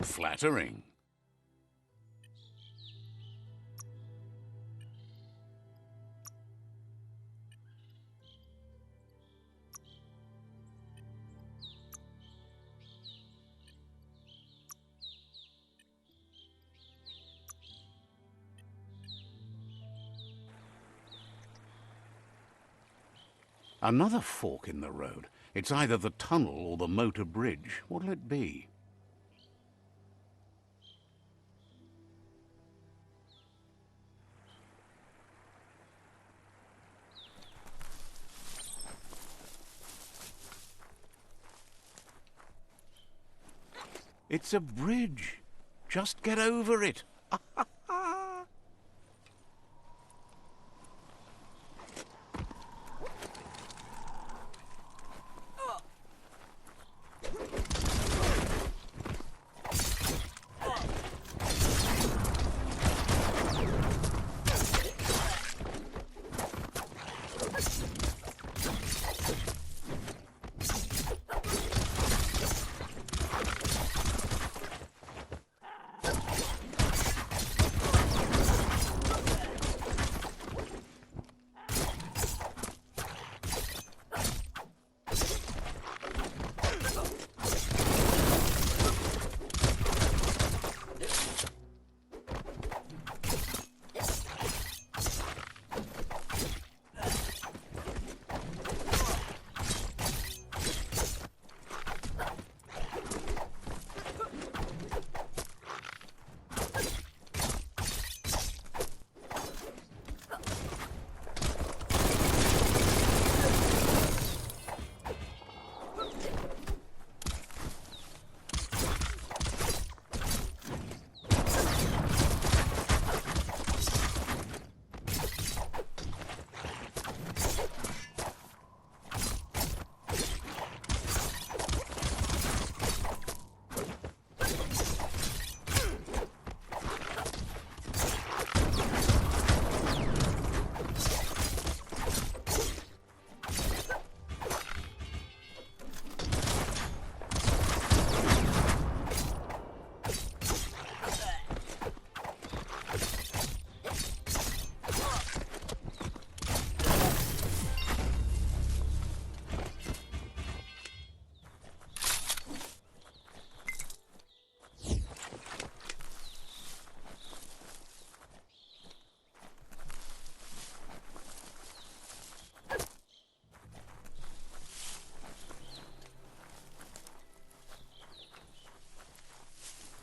Flattering. Another fork in the road. It's either the tunnel or the motor bridge. What'll it be? It's a bridge. Just get over it.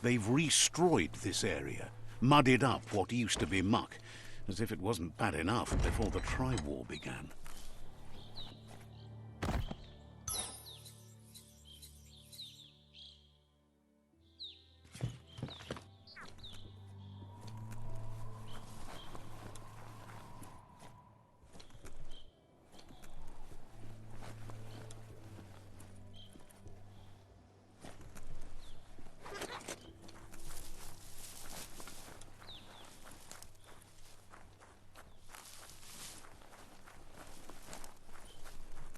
They've destroyed this area, muddied up what used to be muck, as if it wasn't bad enough before the tribe war began.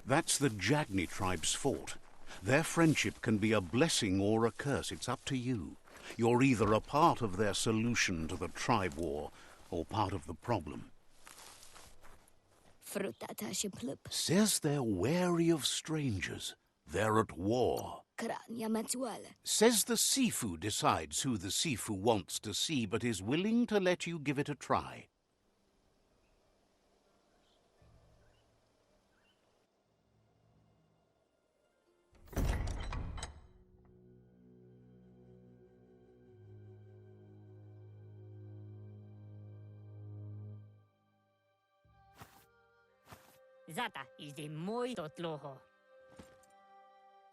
That's the Jagni tribe's fort. Their friendship can be a blessing or a curse. It's up to you. You're either a part of their solution to the tribe war or part of the problem. Says they're wary of strangers. They're at war. Says the Sifu decides who the Sifu wants to see, but is willing to let you give it a try. Zata is the moi totloho.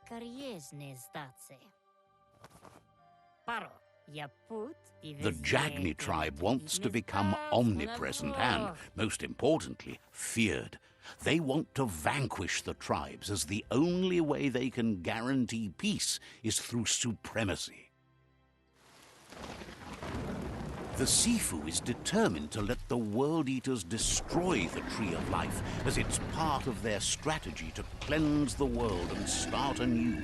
Kariesne zdace. Paro, ya put. The Jagni tribe wants to become omnipresent and, most importantly, feared. They want to vanquish the tribes, as the only way they can guarantee peace is through supremacy. The Sifu is determined to let the World Eaters destroy the Tree of Life, as it's part of their strategy to cleanse the world and start anew.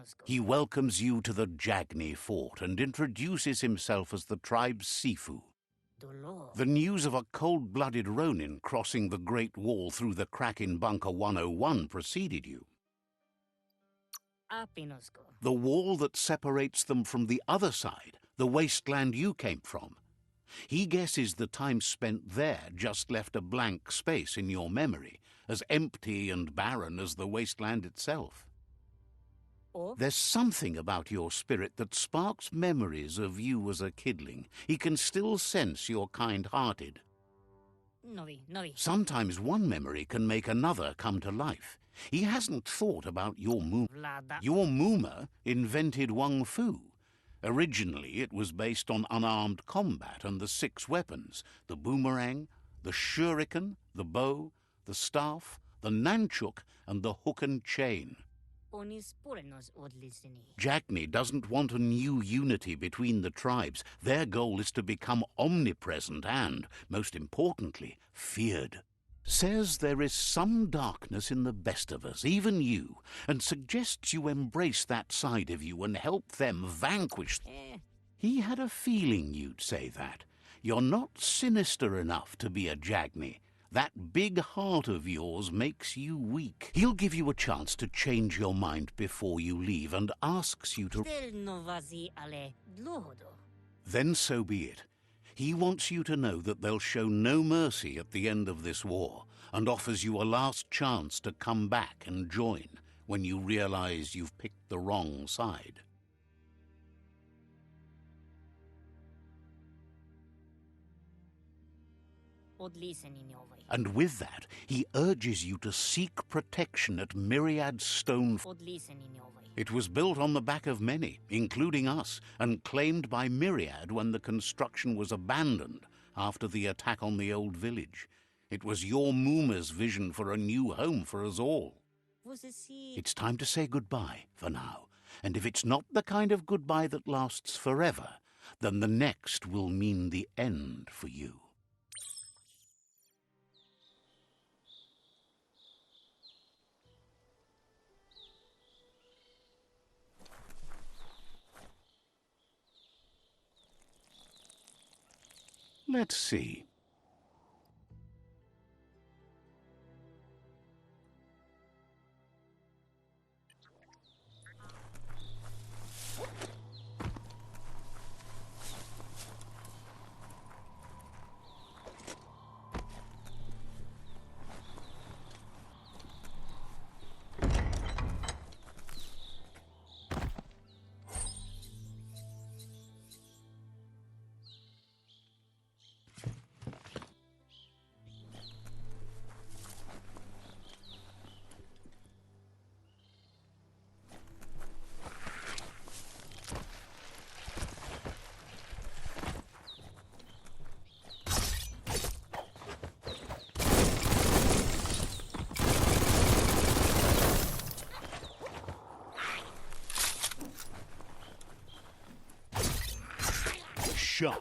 Apinosko. He welcomes you to the Jagni fort and introduces himself as the tribe's Sifu. Dolo. The news of a cold-blooded Ronin crossing the Great Wall through the crack in Bunker 101 preceded you. Apinosko. The wall that separates them from the other side, the wasteland you came from. He guesses the time spent there just left a blank space in your memory, as empty and barren as the wasteland itself. O. There's something about your spirit that sparks memories of you as a kidling. He can still sense you're kind-hearted. Novi. Novi. Sometimes one memory can make another come to life. He hasn't thought about your Mooma. Vlada. Your Mooma invented Wung Fu. Originally, it was based on unarmed combat and the 6 weapons: the boomerang, the shuriken, the bow, the staff, the nunchuk, and the hook and chain. Onis porenos odlisini. Jagni doesn't want a new unity between the tribes. Their goal is to become omnipresent and, most importantly, feared. Says there is some darkness in the best of us, even you, and suggests you embrace that side of you and help them vanquish. He had a feeling you'd say that. You're not sinister enough to be a Jagni. That big heart of yours makes you weak. He'll give you a chance to change your mind before you leave and asks you to... Del novazi ale dlohodo. Then so be it. He wants you to know that they'll show no mercy at the end of this war and offers you a last chance to come back and join when you realize you've picked the wrong side. Odlisini novi. And with that, he urges you to seek protection at Myriad Stone. Odlisini novi. It was built on the back of many, including us, and claimed by Myriad when the construction was abandoned after the attack on the old village. It was your Mooma's vision for a new home for us all. Vosesi. It's time to say goodbye for now, and if it's not the kind of goodbye that lasts forever, then the next will mean the end for you. Let's see. Sharp.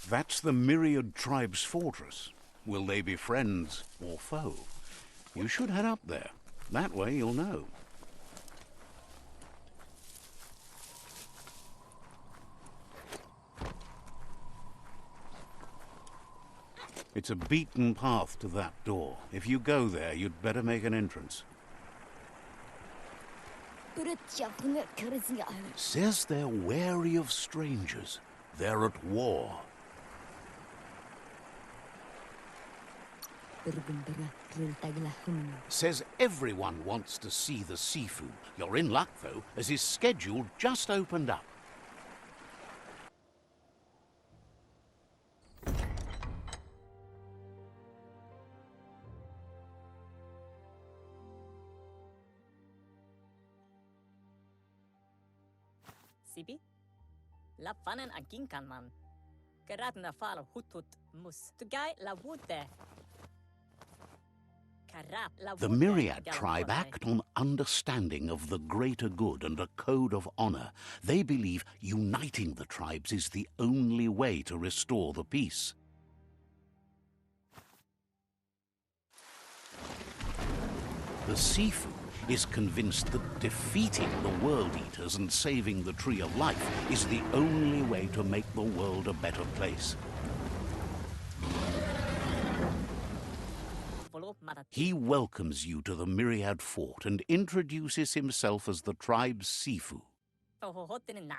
That's the Myriad Tribe's fortress. Will they be friends or foe? You should head up there. That way you'll know. It's a beaten path to that door. If you go there, you'd better make an entrance. Says they're wary of strangers. They're at war. Says everyone wants to see the Sifu. You're in luck, though, as his schedule just opened up. Sibi? La fanen aginkan man. Gerat na fal hutut mus. Tugai la wute. The Myriad tribe act on understanding of the greater good and a code of honor. They believe uniting the tribes is the only way to restore the peace. The Sifu is convinced that defeating the World Eaters and saving the Tree of Life is the only way to make the world a better place. He welcomes you to the Myriad Fort and introduces himself as the tribe's Sifu.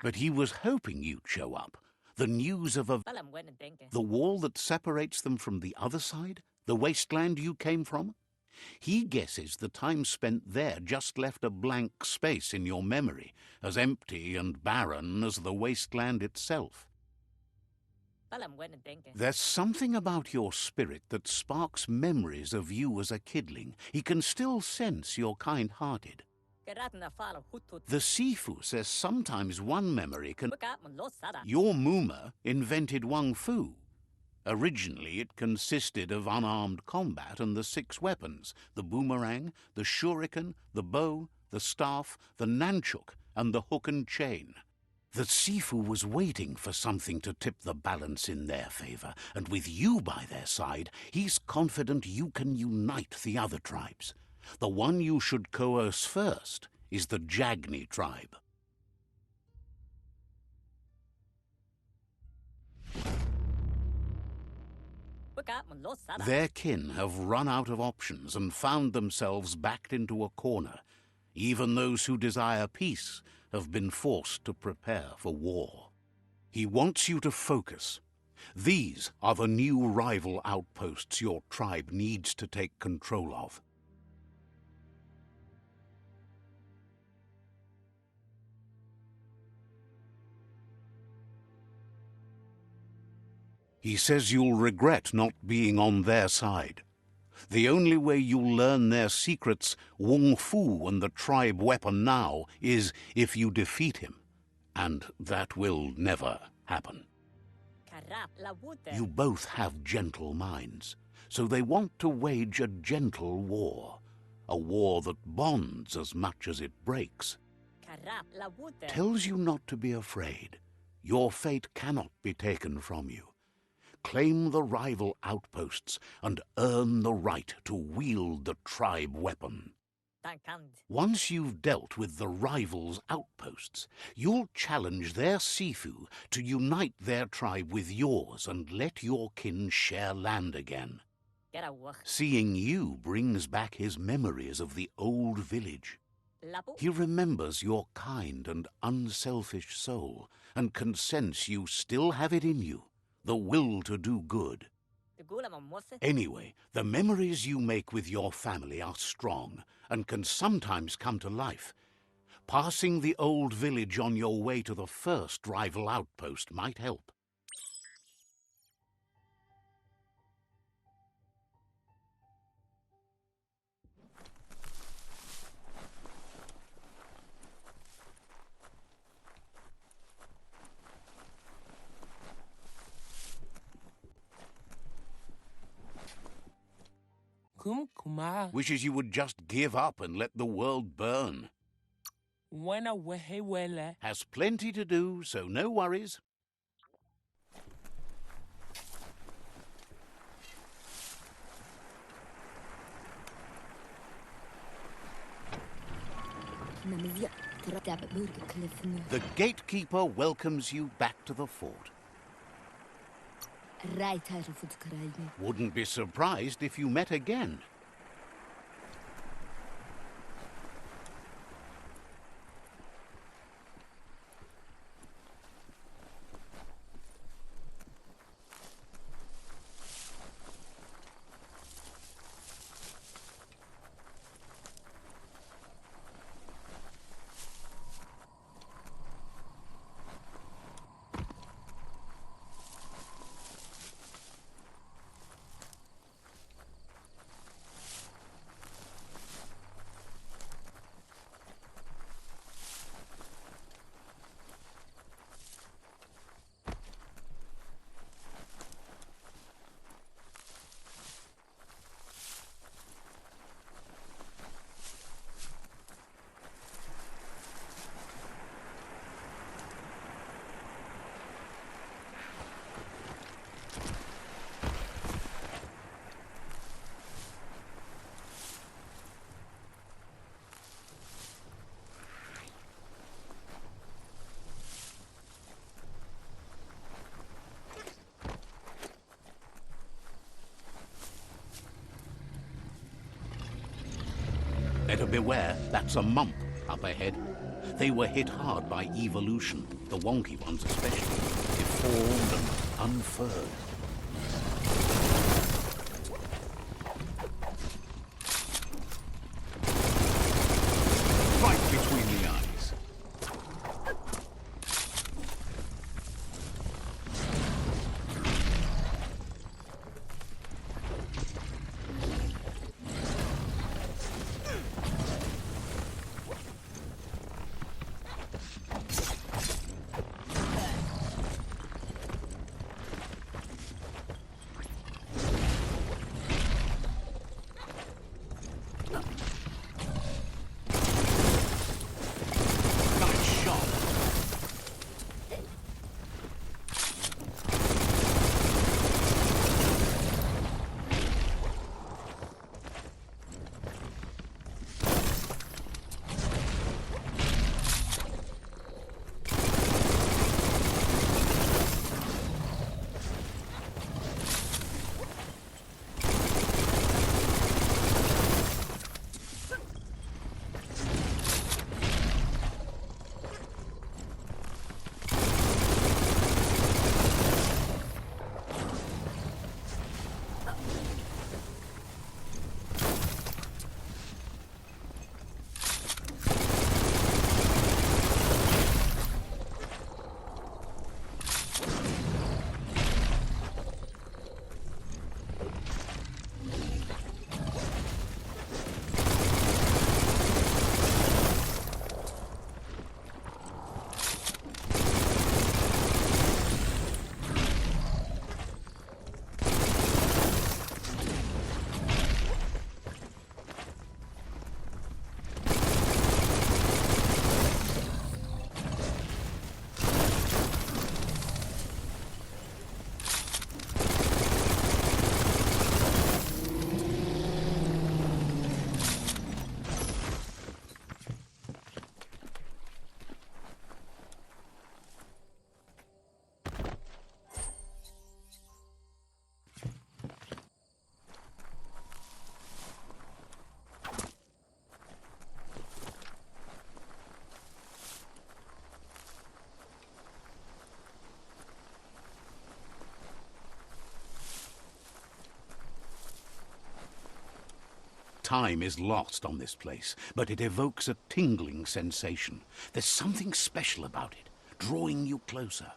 But he was hoping you'd show up. The news of the wall that separates them from the other side? The wasteland you came from? He guesses the time spent there just left a blank space in your memory, as empty and barren as the wasteland itself. There's something about your spirit that sparks memories of you as a kidling. He can still sense you're kind-hearted. The Sifu says sometimes one memory can... Your Muma invented Wang Fu. Originally, it consisted of unarmed combat and the 6 weapons: the boomerang, the shuriken, the bow, the staff, the nunchuk, and the hook and chain. The Sifu was waiting for something to tip the balance in their favor, and with you by their side, he's confident you can unite the other tribes. The one you should coerce first is the Jagni tribe. Their kin have run out of options and found themselves backed into a corner. Even those who desire peace have been forced to prepare for war. He wants you to focus. These are the new rival outposts your tribe needs to take control of. He says you'll regret not being on their side. The only way you'll learn their secrets, Wung Fu and the tribe weapon now, is if you defeat him. And that will never happen. You both have gentle minds, so they want to wage a gentle war. A war that bonds as much as it breaks. Tells you not to be afraid. Your fate cannot be taken from you. Claim the rival outposts and earn the right to wield the tribe weapon. Once you've dealt with the rivals' outposts, you'll challenge their Sifu to unite their tribe with yours and let your kin share land again. Seeing you brings back his memories of the old village. He remembers your kind and unselfish soul and can sense you still have it in you. The will to do good. Anyway, the memories you make with your family are strong and can sometimes come to life. Passing the old village on your way to the first rival outpost might help. Wishes you would just give up and let the world burn. Has plenty to do, so no worries. The gatekeeper welcomes you back to the fort. Wouldn't be surprised if you met again. Better beware, that's a mump up ahead. They were hit hard by evolution, the wonky ones especially, deformed and unfurred. Right between the eyes. Time is lost on this place, but it evokes a tingling sensation. There's something special about it, drawing you closer.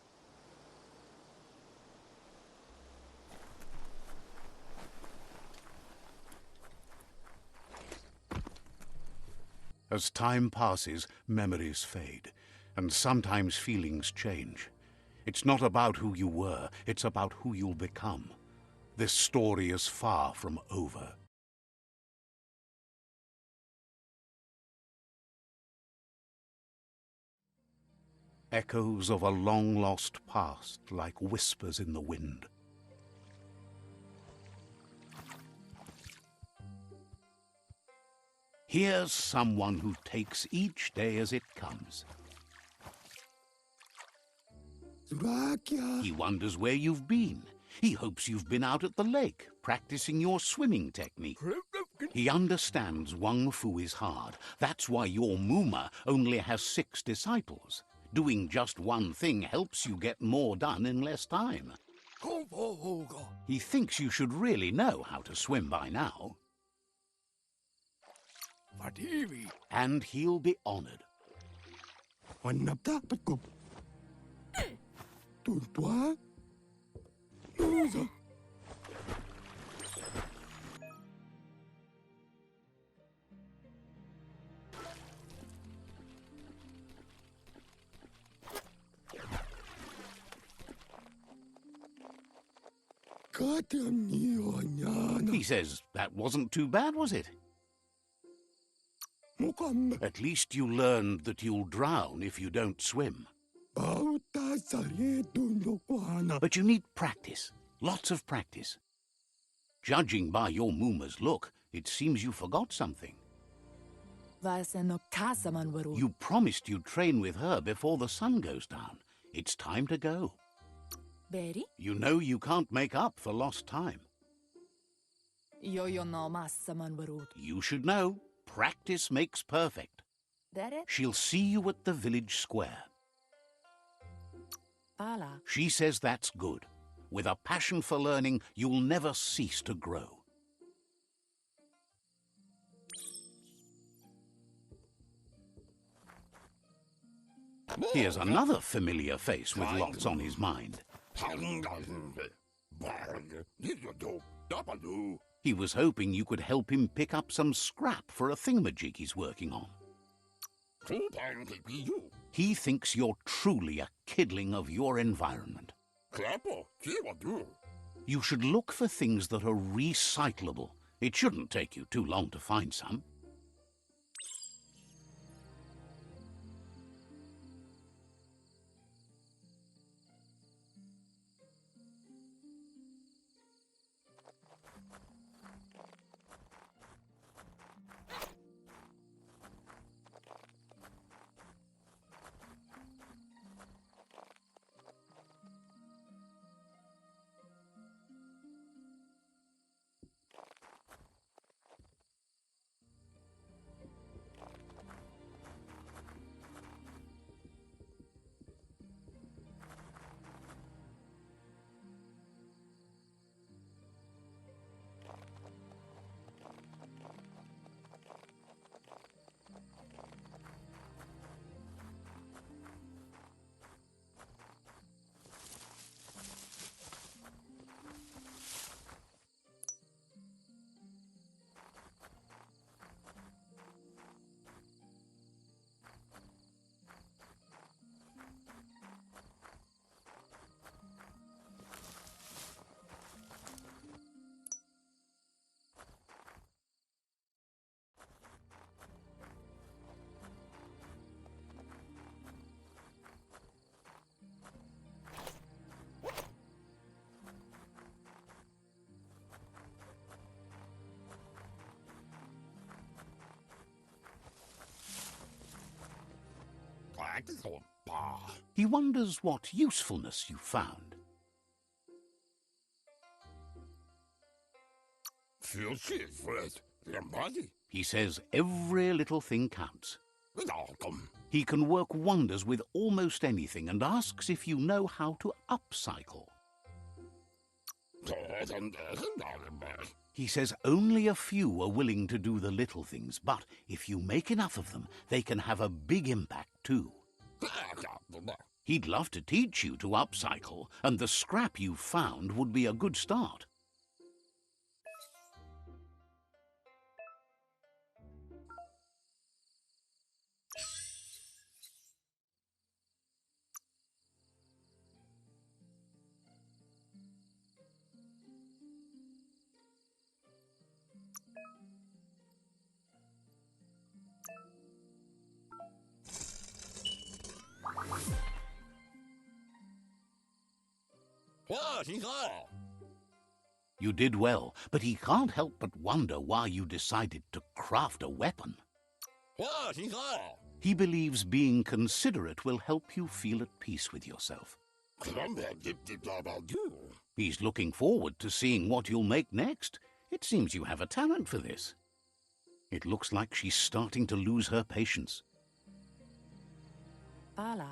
As time passes, memories fade, and sometimes feelings change. It's not about who you were, it's about who you'll become. This story is far from over. Echoes of a long-lost past, like whispers in the wind. Here's someone who takes each day as it comes. He wonders where you've been. He hopes you've been out at the lake, practicing your swimming technique. He understands Wang Fu is hard. That's why your Muma only has 6 disciples. Doing just one thing helps you get more done in less time. He thinks you should really know how to swim by now. And he'll be honored. He says that wasn't too bad, was it? At least you learned that you'll drown if you don't swim. But you need practice, lots of practice. Judging by your Muma's look, it seems you forgot something. You promised you'd train with her before the sun goes down. It's time to go. You know you can't make up for lost time. You should know, practice makes perfect. She'll see you at the village square. She says that's good. With a passion for learning, you'll never cease to grow. Here's another familiar face with lots on his mind. He was hoping you could help him pick up some scrap for a thingamajig he's working on. He thinks you're truly a kidling of your environment. You should look for things that are recyclable. It shouldn't take you too long to find some. He wonders what usefulness you found. He says every little thing counts. He can work wonders with almost anything and asks if you know how to upcycle. He says only a few are willing to do the little things, but if you make enough of them, they can have a big impact too. He'd love to teach you to upcycle, and the scrap you found would be a good start. You did well, but he can't help but wonder why you decided to craft a weapon. He believes being considerate will help you feel at peace with yourself. He's looking forward to seeing what you'll make next. It seems you have a talent for this. It looks like she's starting to lose her patience.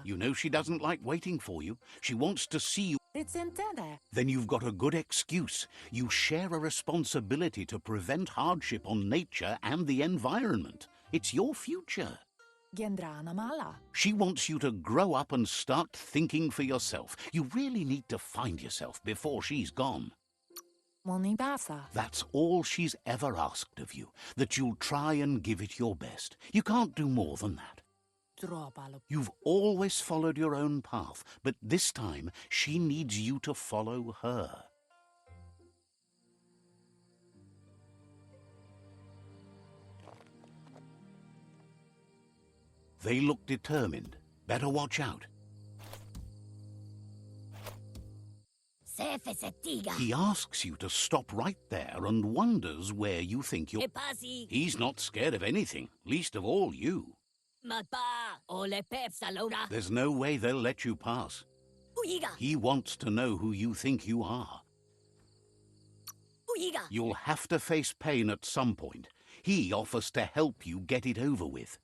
You know she doesn't like waiting for you. She wants to see you. Then you've got a good excuse. You share a responsibility to prevent hardship on nature and the environment. It's your future. She wants you to grow up and start thinking for yourself. You really need to find yourself before she's gone. That's all she's ever asked of you, that you'll try and give it your best. You can't do more than that. You've always followed your own path, but this time she needs you to follow her. They look determined. Better watch out. He asks you to stop right there and wonders where you think you're... He's not scared of anything, least of all you. There's no way they'll let you pass. He wants to know who you think you are. You'll have to face pain at some point. He offers to help you get it over with.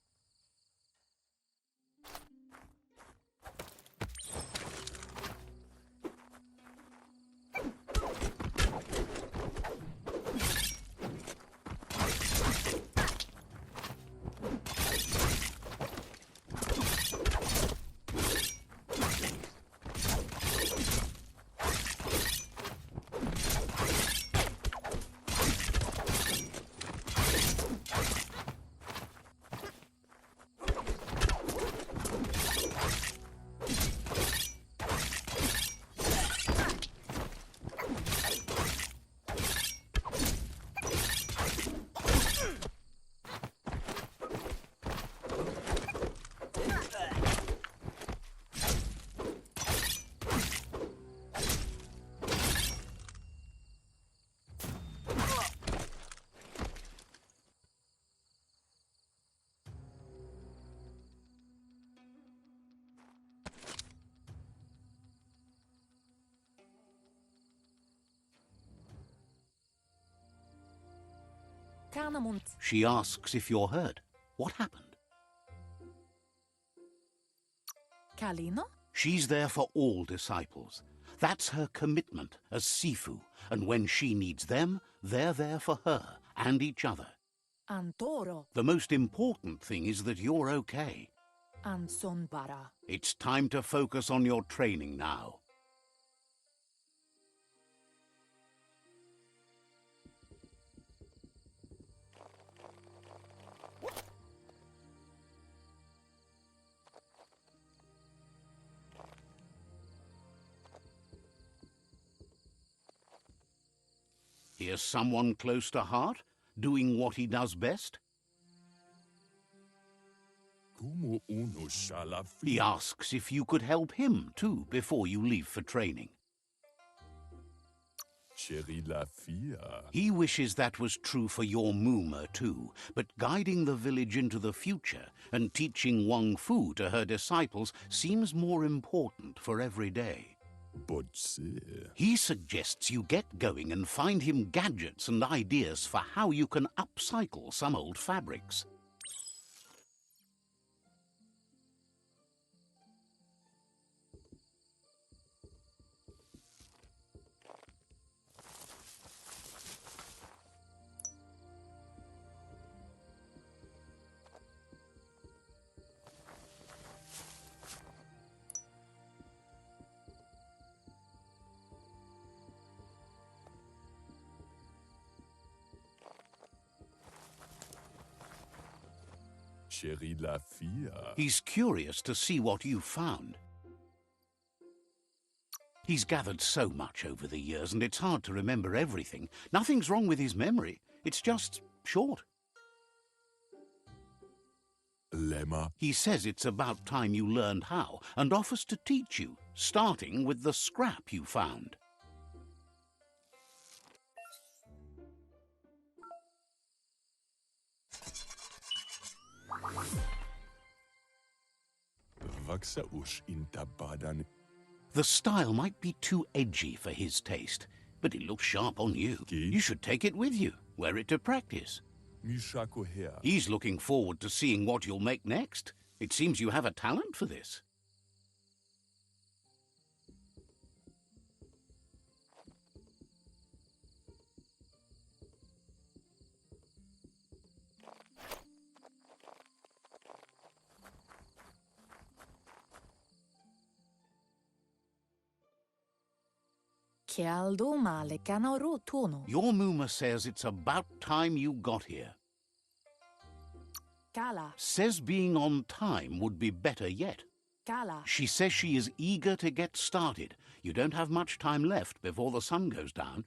She asks if you're hurt. What happened? She's there for all disciples. That's her commitment as Sifu, and when she needs them, they're there for her and each other. The most important thing is that you're okay. It's time to focus on your training now. Here's someone close to heart, doing what he does best. He asks if you could help him, too, before you leave for training. He wishes that was true for your Moomer, too, but guiding the village into the future and teaching Wang Fu to her disciples seems more important for every day. He suggests you get going and find him gadgets and ideas for how you can upcycle some old fabrics. He's curious to see what you've found. He's gathered so much over the years, and it's hard to remember everything. Nothing's wrong with his memory. It's just short. He says it's about time you learned how, and offers to teach you, starting with the scrap you found. Maksaush intabadan. The style might be too edgy for his taste, but it looks sharp on you. You should take it with you, wear it to practice. Mishako here. He's looking forward to seeing what you'll make next. It seems you have a talent for this. Your Muma says it's about time you got here. Kala, Says being on time would be better yet. Kala, She says she is eager to get started. You don't have much time left before the sun goes down.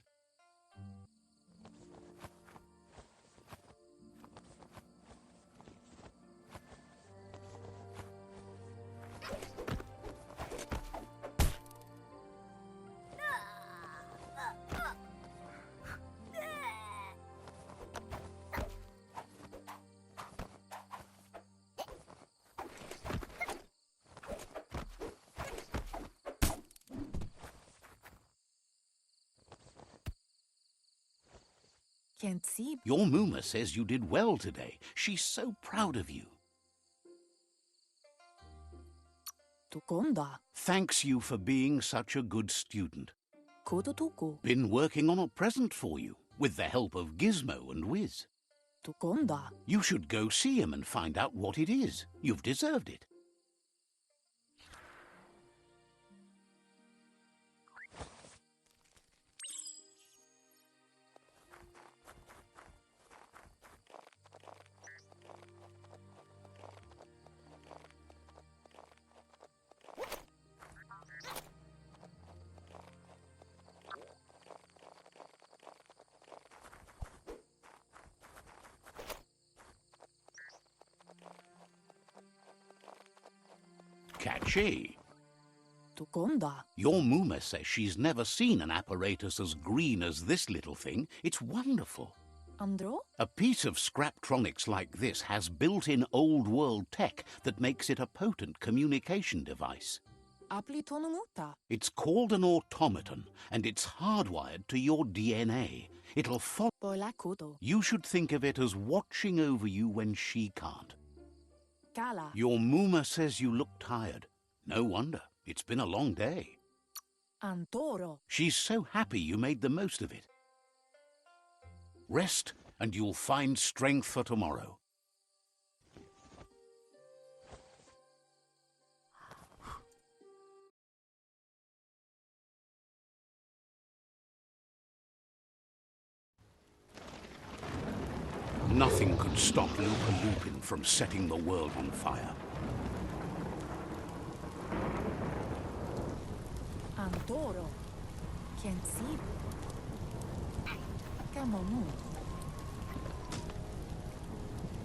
can't see. Your Muma says you did well today. She's so proud of you. Tukonda, Thanks you for being such a good student. Kototuko, Been working on a present for you, with the help of Gizmo and Wiz. Tukonda, You should go see him and find out what it is. You've deserved it. Catchy. Tukonda, Your Muma says she's never seen an apparatus as green as this little thing. It's wonderful. Andro, A piece of Scraptronics like this has built-in old-world tech that makes it a potent communication device. Aplitonumuta, It's called an automaton, and it's hardwired to your DNA. It'll follow. Boilakuto, You should think of it as watching over you when she can't. Kala, Your Muma says you look tired. No wonder. It's been a long day. Antoro, She's so happy you made the most of it. Rest, and you'll find strength for tomorrow. Nothing could stop Lupa Lupin from setting the world on fire. Antoro, can't see. Kamomu,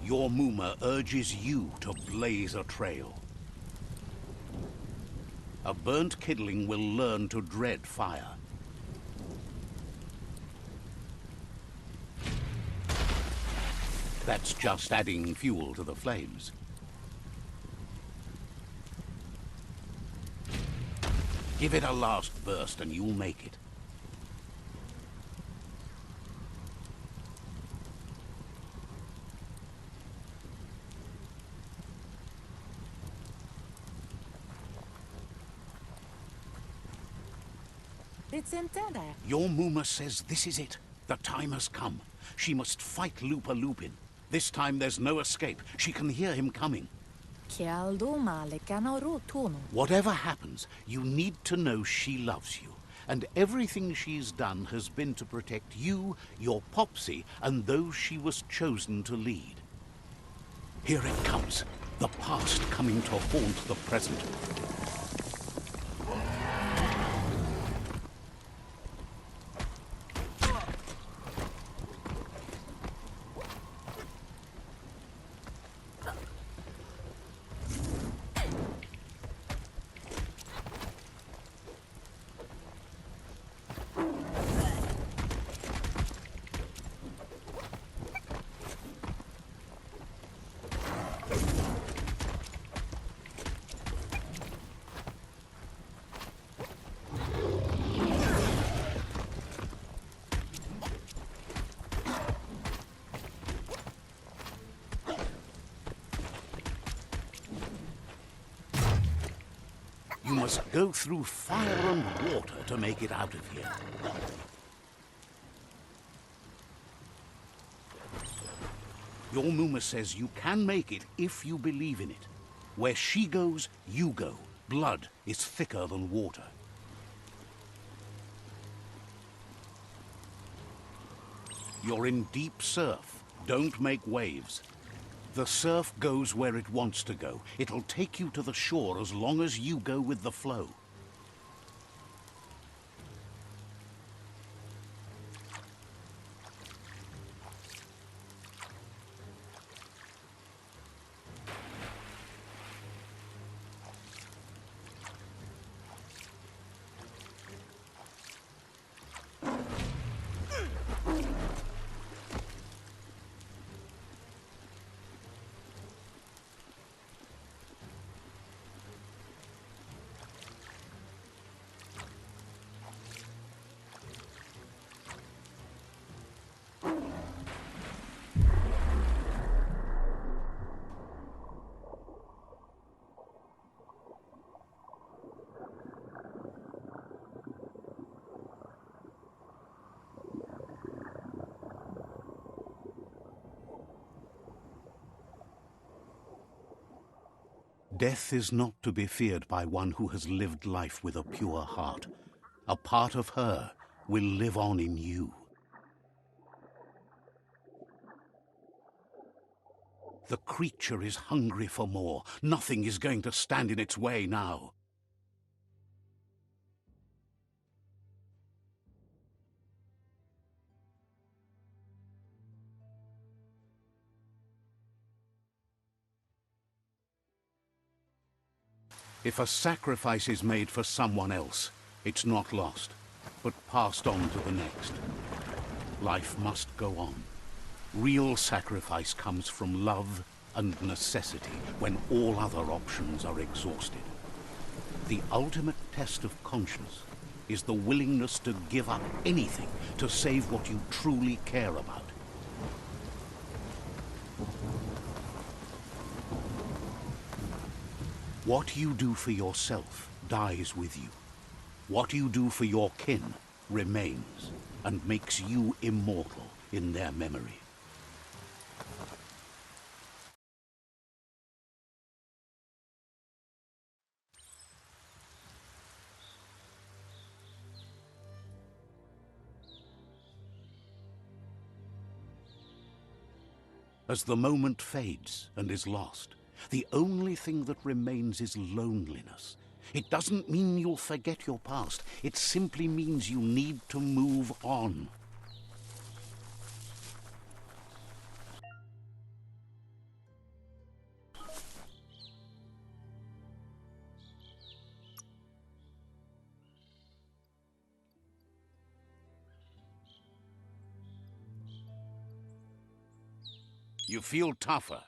Your Muma urges you to blaze a trail. A burnt kidling will learn to dread fire. That's just adding fuel to the flames. Give it a last burst and you'll make it. it's intended. Your Muma says this is it. The time has come. She must fight Lupa Lupin. This time there's no escape. She can hear him coming. Kialdo male canoro tono, Whatever happens, you need to know she loves you. And everything she's done has been to protect you, your Popsy, and those she was chosen to lead. Here it comes. The past coming to haunt the present. must go through fire and water to make it out of here. Your Muma says you can make it if you believe in it. Where she goes, you go. Blood is thicker than water. You're in deep surf. Don't make waves. The surf goes where it wants to go. It'll take you to the shore as long as you go with the flow. Death is not to be feared by one who has lived life with a pure heart. A part of her will live on in you. The creature is hungry for more. Nothing is going to stand in its way now. If a sacrifice is made for someone else, it's not lost, but passed on to the next. Life must go on. Real sacrifice comes from love and necessity when all other options are exhausted. The ultimate test of conscience is the willingness to give up anything to save what you truly care about. What you do for yourself dies with you. What you do for your kin remains and makes you immortal in their memory. As the moment fades and is lost, the only thing that remains is loneliness. It doesn't mean you'll forget your past. It simply means you need to move on. You feel tougher.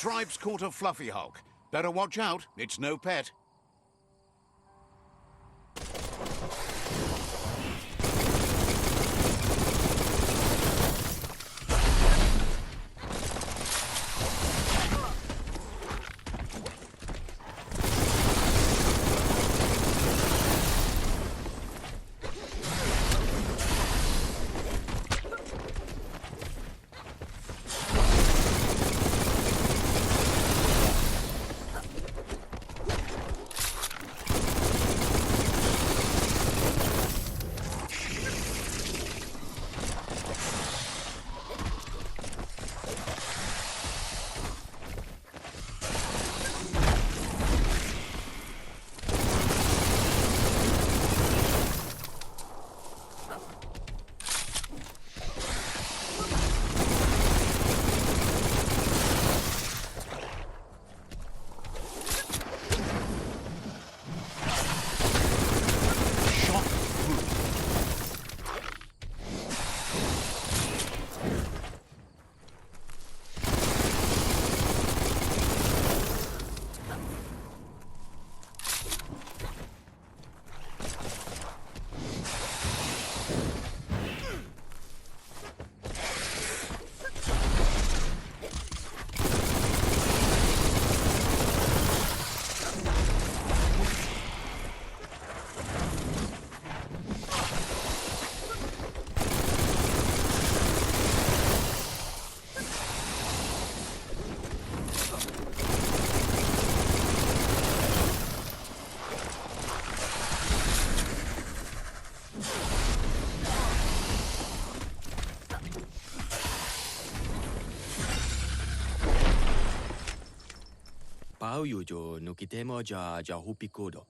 tribe's caught a fluffy hulk. Better watch out, it's no pet.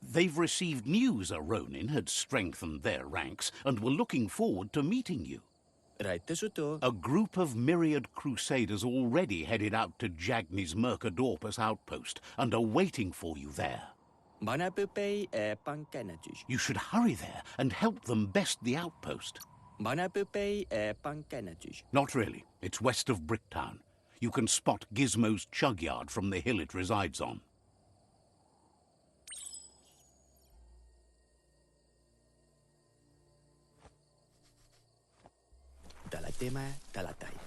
They've received news a Ronin had strengthened their ranks and were looking forward to meeting you. A group of myriad crusaders already headed out to Jagni's Mercadorpus outpost and are waiting for you there. You should hurry there and help them best the outpost. Not really. It's west of Bricktown. You can spot Gizmo's chug yard from the hill it resides on. Dalatema, Dalatai.